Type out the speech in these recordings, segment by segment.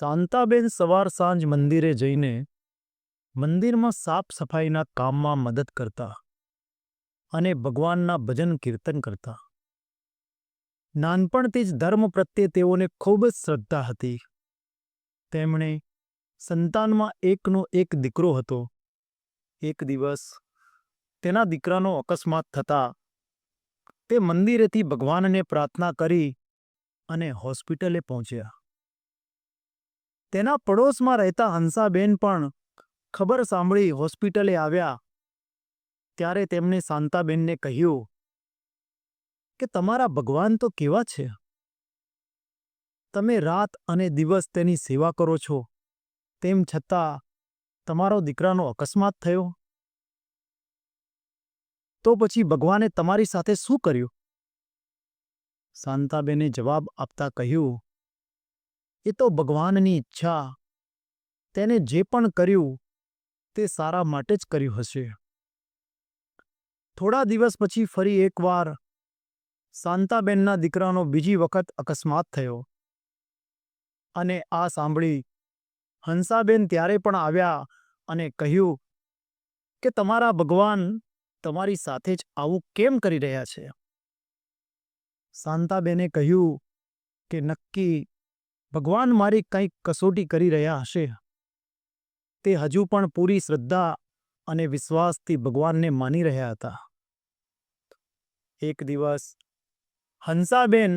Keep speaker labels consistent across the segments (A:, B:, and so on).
A: શાંતાબેન સવાર સાંજ મંદિરે જઈને મંદિરમાં સાફ સફાઈના કામમાં મદદ કરતા અને ભગવાનના ભજન કીર્તન કરતા. નાનપણથી જ ધર્મ પ્રત્યે તેઓને ખૂબ જ શ્રદ્ધા હતી. તેમણે સંતાનમાં એકનો એક દીકરો હતો. એક દિવસ તેના દીકરાનો અકસ્માત થતાં તે મંદિરેથી ભગવાનને પ્રાર્થના કરી અને હોસ્પિટલે પહોંચ્યા. તેના પડોશમાં રહેતા હંસાબેન પણ ખબર સાંભળી હોસ્પિટલે આવ્યા. ત્યારે તેમણે શાંતાબેનને કહ્યું કે તમારા ભગવાન તો કેવા છે. તમે રાત અને દિવસ તેની સેવા કરો છો, તેમ છતાં તમારો દીકરાનો અકસ્માત થયો. તો પછી ભગવાને તમારી સાથે શું કર્યું? શાંતાબેને જવાબ આપતા કહ્યું, એ તો ભગવાનની ઈચ્છા. તેને જે પણ કર્યું તે સારા માટે જ કર્યું હશે. થોડા દિવસ પછી ફરી એકવાર શાંતાબેનના દીકરાનો બીજી વખત અકસ્માત થયો અને આ સાંભળી હંસાબેન ત્યારે પણ આવ્યા અને કહ્યું કે તમારા ભગવાન તમારી સાથે જ આવું કેમ કરી રહ્યા છે? શાંતાબેને કહ્યું કે નક્કી ભગવાન મારી કંઈક કસોટી કરી રહ્યા હશે. તે હજુ પણ પૂરી શ્રદ્ધા અને વિશ્વાસથી ભગવાનને માની રહ્યા હતા. એક દિવસ હંસાબેન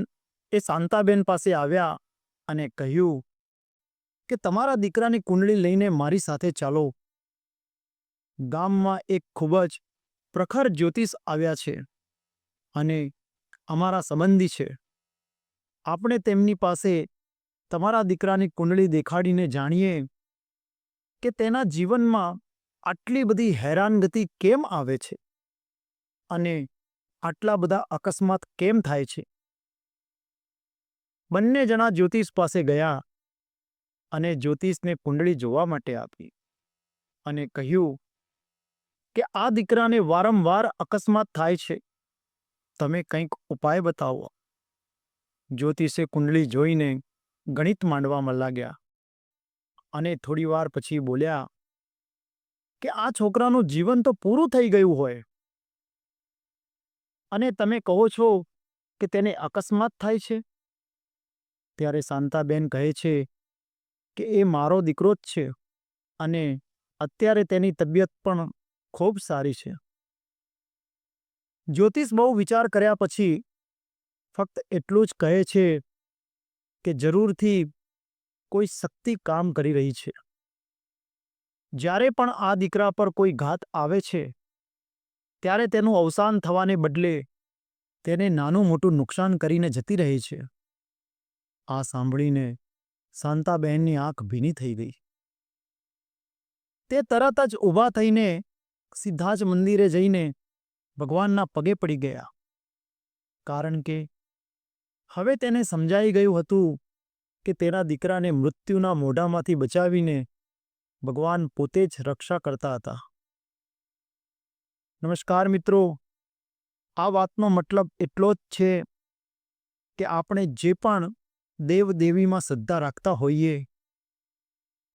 A: એ શાંતાબેન પાસે આવ્યા અને કહ્યું કે તમારા દીકરાની કુંડળી લઈને મારી સાથે ચાલો. ગામમાં એક ખૂબ જ પ્રખર જ્યોતિષ આવ્યા છે અને અમારા સંબંધી છે. આપણે તેમની પાસે તમારા દીકરાની કુંડળી દેખાડીને જાણીએ કે તેના જીવનમાં આટલી બધી હેરાનગતિ કેમ આવે છે અને આટલા બધા અકસ્માત કેમ થાય છે. બંને જણા જ્યોતિષ પાસે ગયા અને જ્યોતિષને કુંડળી જોવા માટે આપી અને કહ્યું કે આ દીકરાને વારંવાર અકસ્માત થાય છે. તમે કંઈક ઉપાય બતાવો. જ્યોતિષે કુંડળી જોઈને ગણિત માંડવામાં લાગ્યા અને થોડી વાર પછી બોલ્યા કે આ છોકરાનું જીવન તો પૂરું થઈ ગયું હોય અને તમે કહો છો કે તેને અકસ્માત થાય છે. ત્યારે શાંતાબેન કહે છે કે એ મારો દીકરો જ છે અને અત્યારે તેની તબિયત પણ ખૂબ સારી છે. જ્યોતિષ બહુ વિચાર કર્યા પછી ફક્ત એટલું જ કહે છે કે જરૂરથી કોઈ શક્તિ કામ કરી રહી છે. જ્યારે પણ આ દીકરા પર કોઈ ઘાત આવે છે ત્યારે તેનું અવસાન થવાને બદલે તેને નાનું મોટું નુકસાન કરીને જતી રહે છે. આ સાંભળીને શાંતાબહેનની આંખ ભીની થઈ ગઈ. તે તરત જ ઊભા થઈને સીધા જ મંદિરે જઈને ભગવાનના પગે પડી ગયા, કારણ કે હવે તેને સમજાઈ ગયું હતું કે તેના દીકરાને મૃત્યુના મોઢામાંથી બચાવીને ભગવાન પોતે જ રક્ષા કરતા હતા. નમસ્કાર મિત્રો, આ વાતનો મતલબ એટલો જ છે કે આપણે જે પણ દેવદેવીમાં શ્રદ્ધા રાખતા હોઈએ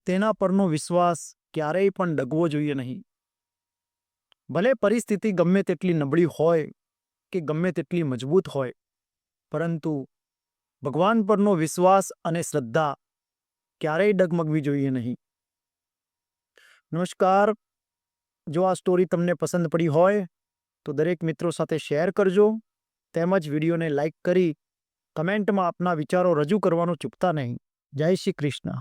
A: તેના પરનો વિશ્વાસ ક્યારેય પણ ડગવો જોઈએ નહીં. ભલે પરિસ્થિતિ ગમે તેટલી નબળી હોય કે ગમે તેટલી મજબૂત હોય, પરંતુ ભગવાન પરનો વિશ્વાસ અને શ્રદ્ધા ક્યારેય ડગમગવી જોઈએ નહીં. નમસ્કાર. જો આ સ્ટોરી તમને પસંદ પડી હોય તો દરેક મિત્રો સાથે શેર કરજો, તેમજ વિડીયોને લાઈક કરી કમેન્ટમાં આપના વિચારો રજૂ કરવાનું ચૂકતા નહીં. જય શ્રી કૃષ્ણ.